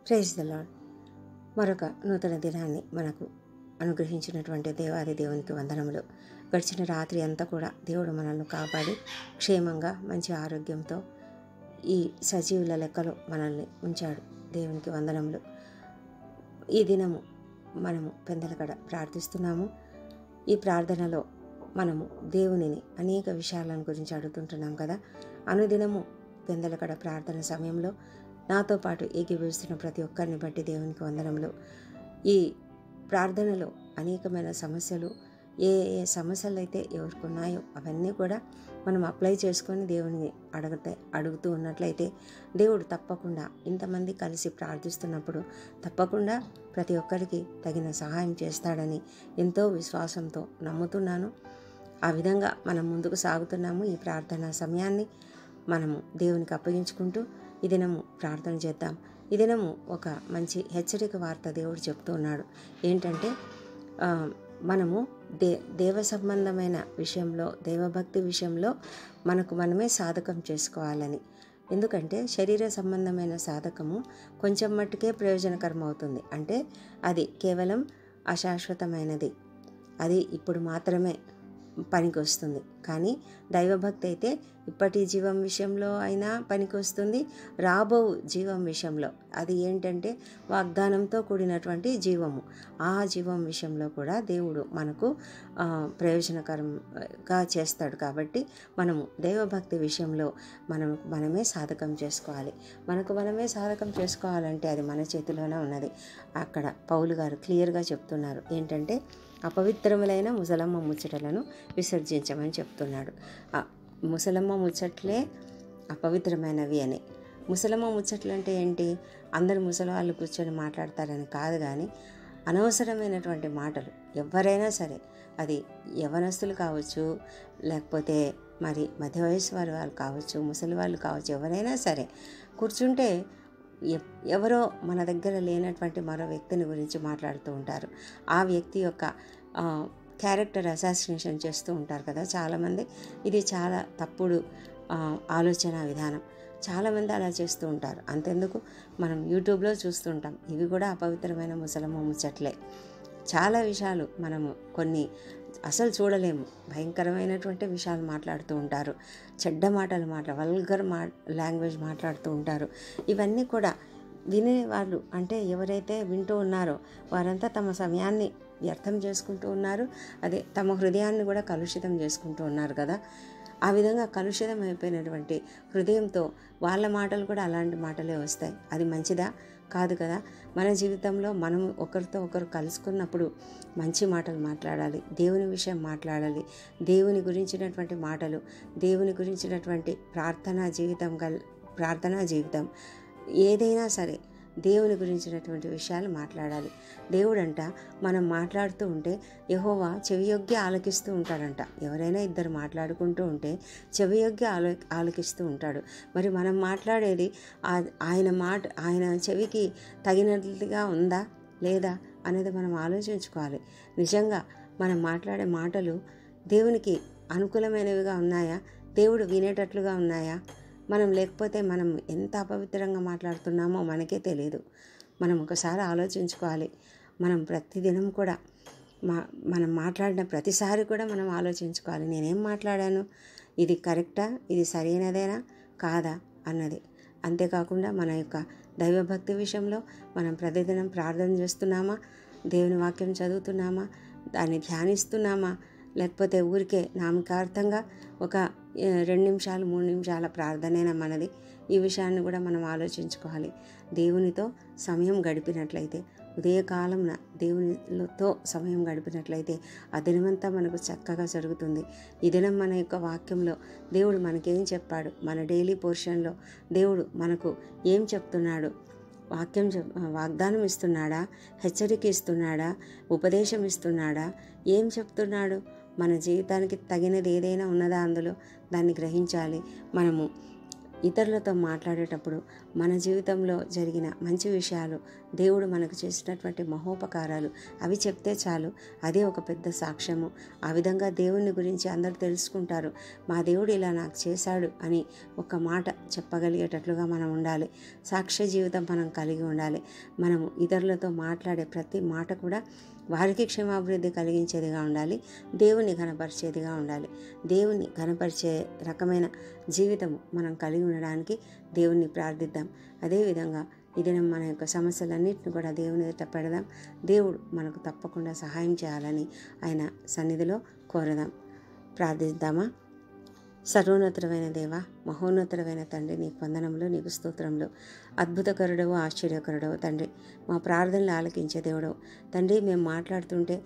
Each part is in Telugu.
Praise the lord. మరొక నూతన దినాన్ని మనకు అనుగ్రహించినటువంటి దేవాది దేవునికి వందనములు. గడిచిన రాత్రి అంతా కూడా దేవుడు మనల్ని కాపాడి క్షేమంగా మంచి ఆరోగ్యంతో ఈ సజీవుల లెక్కలో మనల్ని ఉంచాడు. దేవునికి వందనములు. ఈ దినము మనము పెందలకడ ప్రార్థిస్తున్నాము. ఈ ప్రార్థనలో మనము దేవునిని అనేక విషయాలను గురించి అడుగుతుంటున్నాం కదా. అనుదినము పెందలకడ ప్రార్థన సమయంలో నాతో పాటు ఏకీభవిస్తున్న ప్రతి ఒక్కరిని బట్టి దేవునికి వందనములు. ఈ ప్రార్థనలో అనేకమైన సమస్యలు, ఏ ఏ సమస్యలు అయితే ఎవరికి ఉన్నాయో అవన్నీ కూడా మనం అప్లై చేసుకొని దేవుని అడుగుతూ ఉన్నట్లయితే దేవుడు తప్పకుండా ఇంతమంది కలిసి ప్రార్థిస్తున్నప్పుడు తప్పకుండా ప్రతి ఒక్కరికి తగిన సహాయం చేస్తాడని ఎంతో విశ్వాసంతో నమ్ముతున్నాను. ఆ విధంగా మనం ముందుకు సాగుతున్నాము. ఈ ప్రార్థనా సమయాన్ని మనము దేవునికి అప్పగించుకుంటూ ఈ దినము ప్రార్థన చేద్దాం. ఈ దినము ఒక మంచి హెచ్చరిక వార్త దేవుడు చెప్తూ ఉన్నాడు. ఏంటంటే మనము దేవ సంబంధమైన విషయంలో, దేవభక్తి విషయంలో మనకు మనమే సాధకం చేసుకోవాలని. ఎందుకంటే శరీర సంబంధమైన సాధకము కొంచెం మట్టుకే ప్రయోజనకరం అవుతుంది. అంటే అది కేవలం అశాశ్వతమైనది, అది ఇప్పుడు మాత్రమే పనికి వస్తుంది. కానీ దైవభక్తి అయితే ఇప్పటి జీవం విషయంలో అయినా పనికి వస్తుంది, రాబో జీవం విషయంలో. అది ఏంటంటే వాగ్దానంతో కూడినటువంటి జీవము. ఆ జీవం విషయంలో కూడా దేవుడు మనకు ప్రయోజనకరంగా చేస్తాడు. కాబట్టి మనము దైవభక్తి విషయంలో మనమే సాధకం చేసుకోవాలి. మనకు మనమే సాధకం చేసుకోవాలంటే అది మన చేతిలోనే ఉన్నది. అక్కడ పౌలు గారు క్లియర్గా చెప్తున్నారు. ఏంటంటే అపవిత్రములైన ముసలమ్మ ముచ్చటలను విసర్జించమని చెప్తున్నాడు. ముసలమ్మ ముచ్చట్లే అపవిత్రమైనవి అని. ముసలమ్మ ముచ్చట్లు అంటే ఏంటి? అందరు ముసలి వాళ్ళు కూర్చొని మాట్లాడతారని కాదు, కానీ అనవసరమైనటువంటి మాటలు ఎవరైనా సరే, అది యవనస్తులు కావచ్చు, లేకపోతే మరి మధ్య వయసు వాళ్ళు కావచ్చు, ముసలి వాళ్ళు కావచ్చు, ఎవరైనా సరే కూర్చుంటే ఎవరో మన దగ్గర లేనటువంటి మరో వ్యక్తిని గురించి మాట్లాడుతూ ఉంటారు. ఆ వ్యక్తి యొక్క క్యారెక్టర్ అసాసినేషన్ చేస్తూ ఉంటారు కదా చాలామంది. ఇది చాలా తప్పుడు ఆలోచన విధానం. చాలామంది అలా చేస్తూ ఉంటారు. అంతెందుకు, మనం యూట్యూబ్లో చూస్తుంటాం. ఇవి కూడా అపవిత్రమైన ముసలమ్మ ముచ్చట్లే. చాలా విషయాలు మనము కొన్ని అసలు చూడలేము. భయంకరమైనటువంటి విషయాలు మాట్లాడుతూ ఉంటారు. చెడ్డ మాటలు వల్గర్ లాంగ్వేజ్ మాట్లాడుతూ ఉంటారు. ఇవన్నీ కూడా వినేవాళ్ళు, అంటే ఎవరైతే వింటూ ఉన్నారో వారంతా తమ సమయాన్ని వ్యర్థం చేసుకుంటూ ఉన్నారు. అదే తమ హృదయాన్ని కూడా కలుషితం చేసుకుంటూ ఉన్నారు కదా. ఆ విధంగా కలుషితం అయిపోయినటువంటి హృదయంతో వాళ్ళ మాటలు కూడా అలాంటి మాటలే వస్తాయి. అది మంచిదా? కాదు కదా. మన జీవితంలో మనం ఒకరితో ఒకరు కలుసుకున్నప్పుడు మంచి మాటలు మాట్లాడాలి, దేవుని విషయం మాట్లాడాలి, దేవుని గురించినటువంటి మాటలు, దేవుని గురించినటువంటి ప్రార్థనా జీవితం ఏదైనా సరే దేవుని గురించినటువంటి విషయాలు మాట్లాడాలి. దేవుడంట మనం మాట్లాడుతూ ఉంటే యెహోవా చెవియొగ్గి ఆలకిస్తూ ఉంటాడంట. ఎవరైనా ఇద్దరు మాట్లాడుకుంటూ ఉంటే చెవియొగ్గి ఆలకిస్తూ ఉంటాడు. మరి మనం మాట్లాడేది ఆయన చెవికి తగినట్లుగా ఉందా లేదా అనేది మనం ఆలోచించుకోవాలి. నిజంగా మనం మాట్లాడే మాటలు దేవునికి అనుకూలమైనవిగా ఉన్నాయా? దేవుడు వినేటట్లుగా ఉన్నాయా? లేకపోతే మనం ఎంత అపవిత్రంగా మాట్లాడుతున్నామో మనకే తెలియదు. మనం ఒకసారి ఆలోచించుకోవాలి. మనం ప్రతిదినం కూడా మనం మాట్లాడిన ప్రతిసారి కూడా మనం ఆలోచించుకోవాలి, నేనేం మాట్లాడాను, ఇది కరెక్టా, ఇది సరైనదేనా కాదా అన్నది. అంతేకాకుండా మన యొక్క దైవభక్తి విషయంలో మనం ప్రతిదినం ప్రార్థన చేస్తున్నామా, దేవుని వాక్యం చదువుతున్నామా, దాన్ని ధ్యానిస్తున్నామా, లేకపోతే ఊరికే నామకార్థంగా ఒక 2 నిమిషాలు 3 నిమిషాల ప్రార్థనేనా మనది? ఈ విషయాన్ని కూడా మనం ఆలోచించుకోవాలి. దేవునితో సమయం గడిపినట్లయితే, ఉదయకాలంన దేవునితో సమయం గడిపినట్లయితే ఆ దినమంతా మనకు చక్కగా జరుగుతుంది. ఈ దినం మన యొక్క వాక్యంలో దేవుడు మనకేం చెప్పాడు, మన డైలీ పోర్షన్లో దేవుడు మనకు ఏం చెప్తున్నాడు, వాగ్దానం ఇస్తున్నాడా, హెచ్చరిక ఇస్తున్నాడా, ఉపదేశం ఇస్తున్నాడా, ఏం చెప్తున్నాడు, మన జీవితానికి తగినది ఏదైనా ఉన్నదా అందులో, దాన్ని గ్రహించాలి. మనము ఇతరులతో మాట్లాడేటప్పుడు మన జీవితంలో జరిగిన మంచి విషయాలు, దేవుడు మనకు చేసినటువంటి మహోపకారాలు అవి చెప్తే చాలు, అదే ఒక పెద్ద సాక్ష్యము. ఆ విధంగా దేవుని గురించి అందరూ తెలుసుకుంటారు. మా దేవుడు ఇలా నాకు చేశాడు అని ఒక మాట చెప్పగలిగేటట్లుగా మనం ఉండాలి. సాక్ష్య జీవితం మనం కలిగి ఉండాలి. మనము ఇతరులతో మాట్లాడే ప్రతి మాట కూడా వారికి క్షేమాభివృద్ధి కలిగించేదిగా ఉండాలి, దేవుని ఘనపరిచేదిగా ఉండాలి. దేవుని ఘనపరిచే రకమైన జీవితము మనం కలిగి ఉండడానికి దేవుణ్ణి ప్రార్థిద్దాం. అదేవిధంగా ఈ దినం మన యొక్క సమస్యలన్నింటిని కూడా దేవుని ఎదుట పెడదాం. దేవుడు మనకు తప్పకుండా సహాయం చేయాలని ఆయన సన్నిధిలో కోరదాం. ప్రార్థిద్దామా? సర్వోన్నతుడైన దేవ, మహోన్నతుడైన తండ్రి, నీకు వందనములు, నీకు స్తోత్రములు. అద్భుతకరుడవు, ఆశ్చర్యకరుడవు తండ్రి, మా ప్రార్థనలు ఆలకించే దేవుడవు తండ్రి. మేము మాట్లాడుతుంటే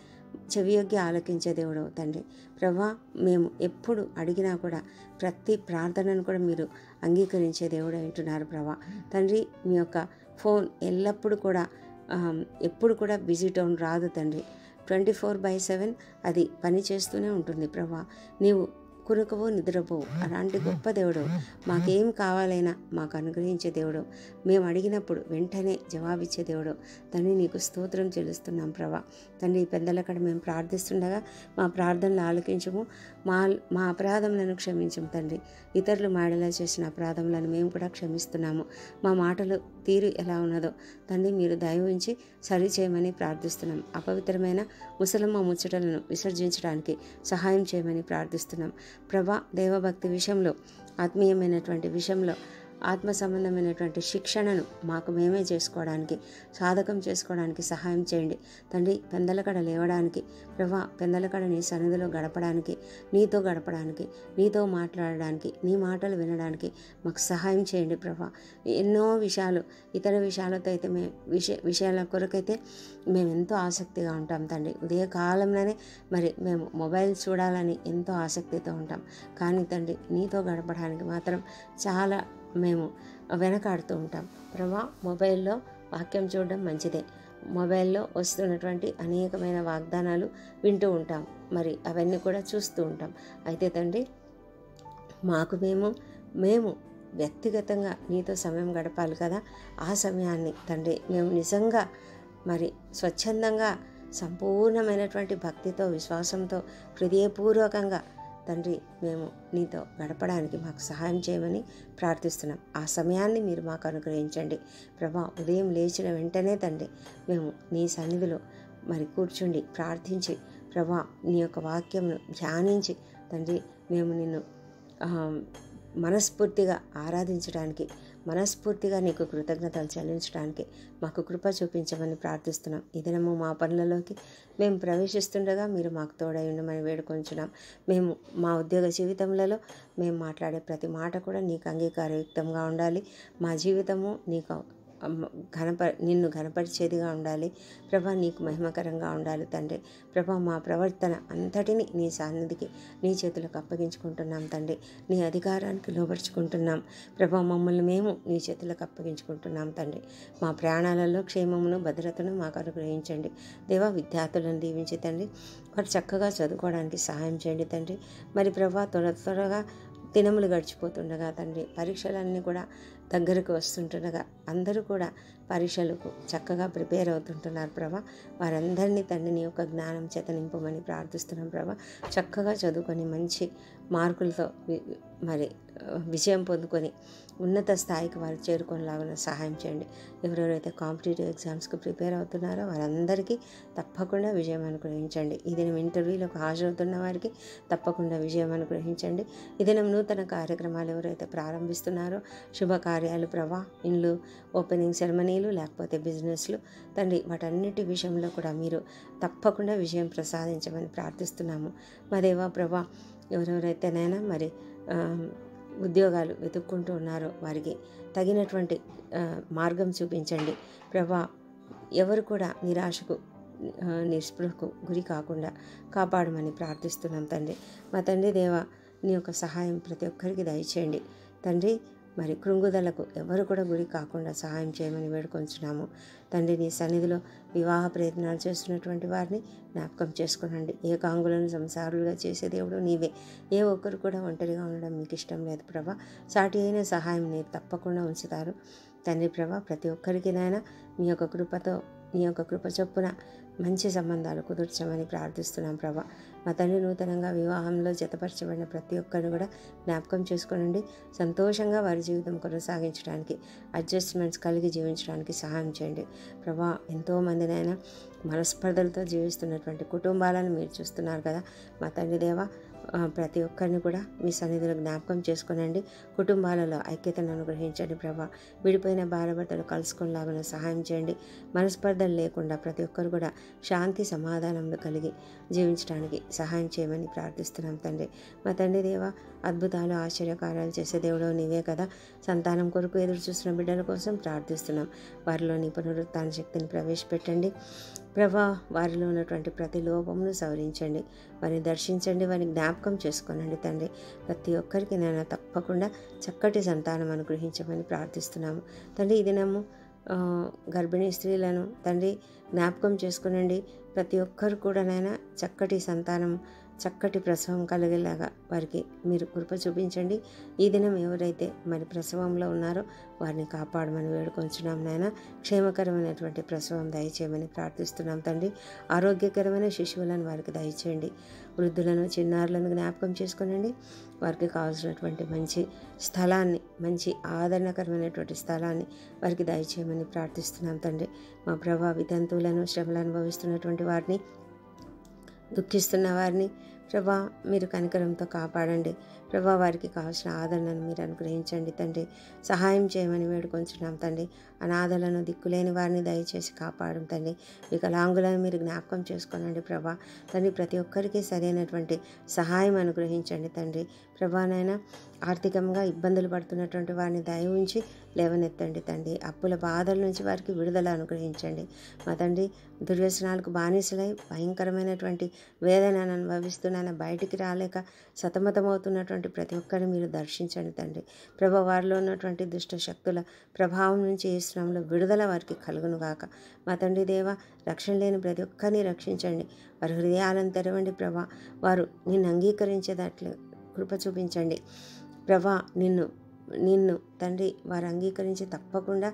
చెవియొగ్గి ఆలకించే దేవుడవు తండ్రి. ప్రభా, మేము ఎప్పుడు అడిగినా కూడా ప్రతి ప్రార్థనను కూడా మీరు అంగీకరించే దేవుడు అంటున్నారు ప్రభా. తండ్రి, మీ యొక్క ఫోన్ ఎల్లప్పుడూ కూడా ఎప్పుడు కూడా బిజీ టోన్ రాదు తండ్రి. 24/7 అది పని చేస్తూనే ఉంటుంది ప్రభా. నీవు కునుకవు, నిద్రపోవు, అలాంటి గొప్ప దేవుడు. మాకేం కావాలైనా మాకు అనుగ్రహించే దేవుడు. మేము అడిగినప్పుడు వెంటనే జవాబిచ్చే దేవుడు తండ్రి. నీకు స్తోత్రం చెల్లిస్తున్నాం ప్రభా. తండ్రి, ఈ పెద్దలక్కడ మేము ప్రార్థిస్తుండగా మా ప్రార్థనలు ఆలకించము, మా అపరాధములను క్షమించము తండ్రి. ఇతరులు మాడలా చేసిన అపరాధములను మేము కూడా క్షమిస్తున్నాము. మా మాటలు తీరు ఎలా ఉన్నదో తండ్రి మీరు దయ ఉంచి సరి చేయమని ప్రార్థిస్తున్నాం. అపవిత్రమైన ముసలమ్మ ముచ్చటలను విసర్జించడానికి సహాయం చేయమని ప్రార్థిస్తున్నాం ప్రభా. దైవభక్తి విషయంలో, ఆత్మీయమైనటువంటి విషయంలో, ఆత్మ సంబంధమైనటువంటి శిక్షణను మాకు మేమే చేసుకోవడానికి, సాధకం చేసుకోవడానికి సహాయం చేయండి తండ్రి. పెందలకడ లేవడానికి ప్రభా, పెందలకడ నీ సన్నిధిలో గడపడానికి, నీతో గడపడానికి, నీతో మాట్లాడడానికి, నీ మాటలు వినడానికి మాకు సహాయం చేయండి ప్రభా. ఎన్నో విషయాలు, ఇతర విషయాలతో అయితే విషయాల కొరకైతే మేము ఎంతో ఆసక్తిగా ఉంటాం తండ్రి. ఉదయకాలంలోనే మరి మేము మొబైల్ చూడాలని ఎంతో ఆసక్తితో ఉంటాం. కానీ తండ్రి, నీతో గడపడానికి మాత్రం చాలా మేము వెనకాడుతూ ఉంటాం ప్రభా. మొబైల్లో వాక్యం చూడడం మంచిదే, మొబైల్లో వస్తున్నటువంటి అనేకమైన వాగ్దానాలు వింటూ ఉంటాం, మరి అవన్నీ కూడా చూస్తూ ఉంటాం. అయితే తండ్రి, మాకు మేము వ్యక్తిగతంగా నీతో సమయం గడపాలి కదా. ఆ సమయాన్ని తండ్రి మేము నిజంగా మరి స్వచ్ఛందంగా, సంపూర్ణమైనటువంటి భక్తితో, విశ్వాసంతో, హృదయపూర్వకంగా తండ్రి మేము నీతో గడపడానికి మాకు సహాయం చేయమని ప్రార్థిస్తున్నాం. ఆ సమయాన్ని మీరు మాకు అనుగ్రహించండి ప్రభా. ఉదయం లేచిన వెంటనే తండ్రి మేము నీ సన్నిధిలో మరి కూర్చుండి ప్రార్థించి ప్రభా, నీ యొక్క వాక్యంను ధ్యానించి తండ్రి మేము నిన్ను మనస్ఫూర్తిగా ఆరాధించడానికి, మనస్ఫూర్తిగా నీకు కృతజ్ఞతలు చెల్లించడానికి మాకు కృప చూపించమని ప్రార్థిస్తున్నాం. ఈ దినము మా పనులలోకి మేము ప్రవేశిస్తుండగా మీరు మాకు తోడై ఉండమని వేడుకొంచున్నాం. మేము మా ఉద్యోగ జీవితంలో మేము మాట్లాడే ప్రతి మాట కూడా నీకు అంగీకారయుక్తంగా ఉండాలి. మా జీవితము నీకు నిన్ను ఘనపరిచేదిగా ఉండాలి ప్రభా. నీకు మహిమకరంగా ఉండాలి తండ్రి. ప్రభా, మా ప్రవర్తన అంతటిని నీ సన్నిధికి, నీ చేతులకు అప్పగించుకుంటున్నాం తండ్రి. నీ అధికారానికి లోబర్చుకుంటున్నాం ప్రభా. మమ్మల్ని మేము నీ చేతులకు అప్పగించుకుంటున్నాం త్తండ్రి. మా ప్రాణాలలో క్షేమమును, భద్రతను మాకు అనుగ్రహించండి దేవా. విద్యార్థులను దీవించి తండ్రి, వారు చక్కగా చదువుకోవడానికి సహాయం చేయండి తండ్రి. మరి ప్రభా, త్వరగా దినములు గడిచిపోతుండగా తండ్రి, పరీక్షలన్నీ కూడా దగ్గరకు వస్తుంటుండగా అందరూ కూడా పరీక్షలకు చక్కగా ప్రిపేర్ అవుతుంటున్నారు ప్రభా. వారందరినీ తండ్రి నీ యొక్క జ్ఞానం చేత నింపమని ప్రార్థిస్తున్నాం ప్రభా. చక్కగా చదువుకొని మంచి మార్కులతో మరి విజయం పొందుకొని ఉన్నత స్థాయికి వారు చేరుకునేలాగా సహాయం చేయండి. ఎవరెవరైతే కాంపిటేటివ్ ఎగ్జామ్స్కి ప్రిపేర్ అవుతున్నారో వారందరికీ తప్పకుండా విజయం అనుగ్రహించండి. ఈ దినం ఇంటర్వ్యూలకు హాజరవుతున్న వారికి తప్పకుండా విజయం అనుగ్రహించండి. ఈ దినం నూతన కార్యక్రమాలు ఎవరైతే ప్రారంభిస్తున్నారో, శుభకార్యాలు ప్రభా, ఇండ్లు ఓపెనింగ్ సెరమనీలు, లేకపోతే బిజినెస్లు తండ్రి, వాటన్నిటి విషయంలో కూడా మీరు తప్పకుండా విజయం ప్రసాదించమని ప్రార్థిస్తున్నాము. మా దేవా ప్రభా, ఎవరెవరైతేనైనా మరి ఉద్యోగాలు వెతుక్కుంటూ ఉన్నారో వారికి తగినటువంటి మార్గం చూపించండి ప్రభా. ఎవరు కూడా నిరాశకు, నిస్పృహకు గురి కాకుండా కాపాడమని ప్రార్థిస్తున్నాం తండ్రి. మా తండ్రి దేవ, నీ యొక్క సహాయం ప్రతి ఒక్కరికి దయచేయండి తండ్రి. మరి కృంగుదలకు ఎవరు కూడా గురి కాకుండా సహాయం చేయమని వేడుకొంచున్నాము తండ్రి. నీ సన్నిధిలో వివాహ ప్రయత్నాలు చేస్తున్నటువంటి వారిని జ్ఞాపకం చేసుకునండి. ఏకాంగులను సంసారులుగా చేసే దేవుడు నీవే. ఏ ఒక్కరు కూడా ఒంటరిగా ఉండడం మీకు ఇష్టం లేదు ప్రభా. సాటి అయిన సహాయం మీరు తప్పకుండా ఉంచుతారు తండ్రి ప్రభా. ప్రతి ఒక్కరికి నాయన మీ యొక్క కృపతో, నీ యొక్క కృప చొప్పున మంచి సంబంధాలు కుదుర్చమని ప్రార్థిస్తున్నాం ప్రభా. మా తండ్రి, నూతనంగా వివాహంలో జతపరచబడిన ప్రతి ఒక్కరిని కూడా జ్ఞాపకం చేసుకోనండి. సంతోషంగా వారి జీవితం కొనసాగించడానికి, అడ్జస్ట్మెంట్స్ కలిగి జీవించడానికి సహాయం చేయండి ప్రభా. ఎంతోమందినైనా మనస్పర్ధలతో జీవిస్తున్నటువంటి కుటుంబాలను మీరు చూస్తున్నారు కదా మా తండ్రి దేవా. ప్రతి ఒక్కరిని కూడా మీ సన్నిధిలో జ్ఞాపకం చేసుకునండి. కుటుంబాలలో ఐక్యతను అనుగ్రహించండి ప్రభా. విడిపోయిన భార్యాభర్తలు కలుసుకునేలాగా సహాయం చేయండి. మనస్పర్ధలు లేకుండా ప్రతి ఒక్కరు కూడా శాంతి సమాధానంలో కలిగి జీవించడానికి సహాయం చేయమని ప్రార్థిస్తున్నాం తండ్రి. మా తండ్రి దేవ, అద్భుతాలు ఆశ్చర్యకార్యాలు చేసే దేవుడు నీవే కదా. సంతానం కొరకు ఎదురు చూస్తున్న బిడ్డల కోసం ప్రార్థిస్తున్నాం. వారిలో నీ పునరుత్థాన శక్తిని ప్రవేశపెట్టండి ప్రభా. వారిలో ఉన్నటువంటి ప్రతి లోపమును సవరించండి, వారిని దర్శించండి, వారిని జ్ఞాపకం చేసుకోనండి తండ్రి. ప్రతి ఒక్కరికి నేను తప్పకుండా చక్కటి సంతానం అనుగ్రహించమని ప్రార్థిస్తున్నాము తండ్రి. ఈ దినము గర్భిణీ స్త్రీలను తండ్రి జ్ఞాపకం చేసుకునండి. ప్రతి ఒక్కరు కూడా నైనా చక్కటి సంతానం, చక్కటి ప్రసవం కలిగేలాగా వారికి మీరు కృప చూపించండి. ఈ దినం ఎవరైతే మరి ప్రసవంలో ఉన్నారో వారిని కాపాడమని వేడుకొంచున్నాం నాయన. క్షేమకరమైనటువంటి ప్రసవం దయచేయమని ప్రార్థిస్తున్నాం తండ్రి. ఆరోగ్యకరమైన శిశువులను వారికి దయచేయండి. వృద్ధులను, చిన్నారులను జ్ఞాపకం చేసుకునండి. వారికి కావాల్సినటువంటి మంచి స్థలాన్ని, మంచి ఆదరణకరమైనటువంటి స్థలాన్ని వారికి దయచేయమని ప్రార్థిస్తున్నాం తండ్రి. మా ప్రభా, వితంతువులను, శ్రమలు అనుభవిస్తున్నటువంటి వారిని, దుఃఖిస్తున్న వారిని ప్రభా మీరు కనికరంతో కాపాడండి ప్రభా. వారికి కావాల్సిన ఆదరణను మీరు అనుగ్రహించండి తండ్రి. సహాయం చేయమని వేడుకొంచున్నాం తండ్రి. అనాథలను, దిక్కులేని వారిని దయచేసి కాపాడం తండ్రి. వికలాంగులను మీరు జ్ఞాపకం చేసుకోనండి ప్రభా తండ్రి. ప్రతి ఒక్కరికి సరైనటువంటి సహాయం అనుగ్రహించండి తండ్రి ప్రభానైనా. ఆర్థికంగా ఇబ్బందులు పడుతున్నటువంటి వారిని దయ ఉంచి లేవనెత్తండి తండ్రి. అప్పుల బాధల నుంచి వారికి విడుదల అనుగ్రహించండి మా తండ్రి. దుర్వ్యసనాలకు బానిసలై భయంకరమైనటువంటి వేదనను అనుభవిస్తున్నాను, బయటికి రాలేక సతమతమవుతున్నటువంటి ప్రతి ఒక్కరిని మీరు దర్శించండి తండ్రి ప్రభా. వారిలో ఉన్నటువంటి దుష్ట శక్తుల ప్రభావం నుంచి ఈ శ్రమంలో విడుదల వారికి కలుగును గాక మా తండ్రి దేవ. రక్షణ లేని ప్రతి ఒక్కరిని రక్షించండి. వారి హృదయాలను తెరవండి ప్రభా. వారు నిన్ను అంగీకరించేటట్లు కృప చూపించండి ప్రభా. నిన్ను తండ్రి వారు అంగీకరించి తప్పకుండా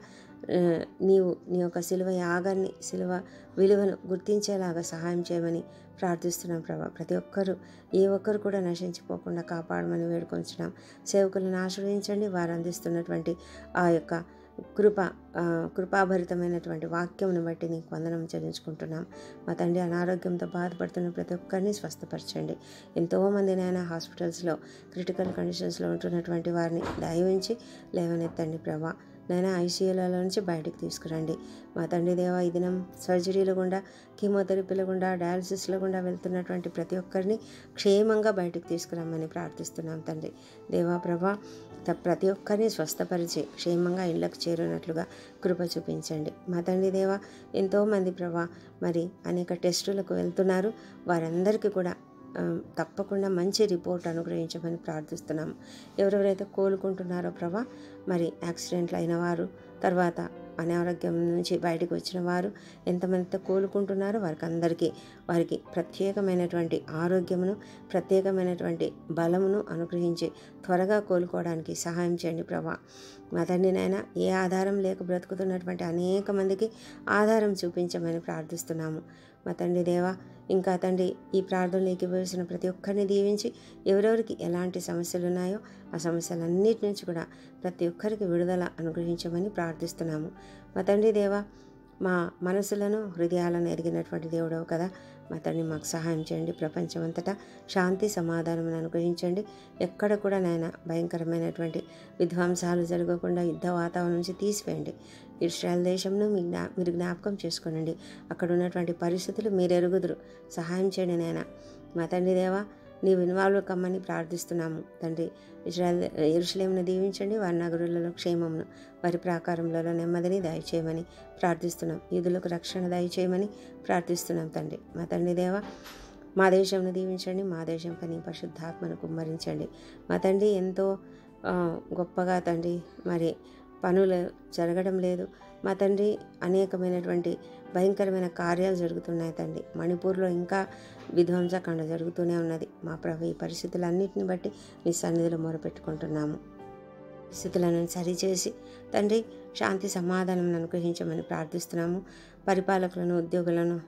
నీవు నీ యొక్క శిలువ యాగాన్ని, శిలువ విలువను గుర్తించేలాగా సహాయం చేయమని ప్రార్థిస్తున్నాం ప్రభా. ప్రతి ఒక్కరూ, ఏ ఒక్కరు కూడా నశించిపోకుండా కాపాడమని వేడుకొంచున్నాం. సేవకులను ఆశ్రయించండి. వారు అందిస్తున్నటువంటి ఆ యొక్క కృపాభరితమైనటువంటి వాక్యంను బట్టి నీకు వందనం చెల్లించుకుంటున్నాం మా తండ్రి. అనారోగ్యంతో బాధపడుతున్న ప్రతి ఒక్కరిని స్వస్థపరచండి. ఎంతోమంది నాయన హాస్పిటల్స్లో క్రిటికల్ కండిషన్స్లో ఉంటున్నటువంటి వారిని దయవించి లేవనెత్తండి ప్రభా. నైనా ఐసీయూల నుంచి బయటికి తీసుకురండి మా తండ్రి దేవ. ఈ దినం సర్జరీల గుండా, కీమోథెరపీల గుండా, డయాలసిస్ల గుండా వెళ్తున్నటువంటి ప్రతి ఒక్కరిని క్షేమంగా బయటికి తీసుకురమ్మని ప్రార్థిస్తున్నాం తండ్రి దేవా ప్రభా. ప్రతి ఒక్కరిని స్వస్థపరిచి క్షేమంగా ఇళ్లకు చేరినట్లుగా కృప చూపించండి మా తండ్రి దేవ. ఎంతోమంది ప్రభా మరి అనేక టెస్టులకు వెళ్తున్నారు. వారందరికీ కూడా తప్పకుండా మంచి రిపోర్ట్ అనుగ్రహించమని ప్రార్థిస్తున్నాము. ఎవరెవరైతే కోలుకుంటున్నారో ప్రభా, మరి యాక్సిడెంట్లు అయిన వారు, తర్వాత అనారోగ్యం నుంచి బయటకు వచ్చిన వారు ఎంతమందితో కోలుకుంటున్నారో వారికి ప్రత్యేకమైనటువంటి ఆరోగ్యమును, ప్రత్యేకమైనటువంటి బలమును అనుగ్రహించి త్వరగా కోలుకోవడానికి సహాయం చేయండి ప్రభా. మా తండ్రి నాయన, ఏ ఆధారం లేక బ్రతుకుతున్నటువంటి అనేక మందికి ఆధారం చూపించమని ప్రార్థిస్తున్నాము మా తండ్రి దేవా. ఇంకా తండ్రి, ఈ ప్రార్థనలు ఏకీభవిస్తున్న ప్రతి ఒక్కరిని దీవించి ఎవరెవరికి ఎలాంటి సమస్యలు ఉన్నాయో ఆ సమస్యలన్నిటి నుంచి కూడా ప్రతి ఒక్కరికి విడుదల అనుగ్రహించమని ప్రార్థిస్తున్నాము మా తండ్రి దేవా. మా మనసులను, హృదయాలను ఎరిగినటువంటి దేవుడవు కదా మా తండ్రి. మాకు సహాయం చేయండి. ప్రపంచమంతటా శాంతి సమాధానం అనుగ్రహించండి. ఎక్కడ కూడా నాయన భయంకరమైనటువంటి విధ్వంసాలు జరగకుండా యుద్ధ వాతావరణం నుంచి తీసివేయండి. ఇజ్రాయెల్ దేశంను మీరు జ్ఞాపకం చేసుకోనండి. అక్కడ ఉన్నటువంటి పరిస్థితులు మీరు ఎరుగుదురు. సహాయం చేయండి నాయన మా తండ్రి దేవా. నీవు ఇన్వాల్వ్ కమ్మని ప్రార్థిస్తున్నాము తండ్రి. యెరూషలేమును దీవించండి. వారి నగరులలో క్షేమమును, వారి ప్రాకారములలో నెమ్మదిని దయచేయమని ప్రార్థిస్తున్నాం. యూదులకు రక్షణ దయచేయమని ప్రార్థిస్తున్నాం తండ్రి మా తండ్రి దేవా. మా దేశంను దీవించండి. మా దేశం పని పరిశుద్ధాత్మను కుమ్మరించండి మా తండ్రి. ఎంతో గొప్పగా తండ్రి మరి పనులు జరగడం లేదు. మా తండ్రి అనేకమైనటువంటి భయంకరమైన కార్యాలు జరుగుతున్నాయి తండ్రి. మణిపూర్లో ఇంకా విధ్వంసకాండ జరుగుతూనే ఉన్నది. మా ప్రభు, ఈ పరిస్థితులన్నింటిని బట్టి నీ సన్నిధిలో మొరపెట్టుకుంటున్నాము. పరిస్థితులను సరిచేసి తండ్రి శాంతి సమాధానం అనుగ్రహించమని ప్రార్థిస్తున్నాము. పరిపాలకులను, ఉద్యోగులను,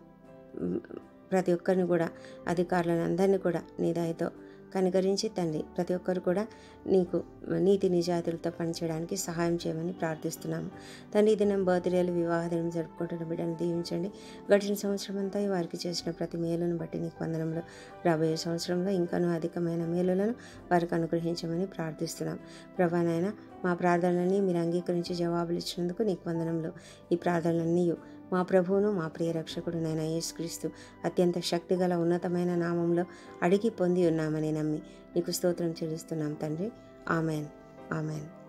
ప్రతి ఒక్కరిని కూడా, అధికారులను అందరినీ కూడా నీ దయతో కనికరించి తండ్రి ప్రతి ఒక్కరు కూడా నీకు నీతి నిజాయితీలతో పనిచేయడానికి సహాయం చేయమని ప్రార్థిస్తున్నాము తండ్రి. ఈ దినం బర్త్డేలు, వివాహ దినం జరుపుకుంటున్న బిడ్డను దీవించండి. గడిచిన సంవత్సరం అంతా వారికి చేసిన ప్రతి మేలును బట్టి నీకు వందనములు. రాబోయే సంవత్సరంలో ఇంకనూ అధికమైన మేలులను వారికి అనుగ్రహించమని ప్రార్థిస్తున్నాం. ప్రభా నాయన, మా ప్రార్థనలన్నీ మీరు అంగీకరించి జవాబులు ఇచ్చినందుకు నీకు వందనములు. ఈ ప్రార్థనలన్నీ మా ప్రభువును, మా ప్రియ రక్షకుడు నైనా యేసుక్రీస్తు అత్యంత శక్తిగల ఉన్నతమైన నామంలో అడిగి పొంది ఉన్నామని నమ్మి నీకు స్తోత్రం చెల్లిస్తున్నాం తండ్రి. Amen, amen.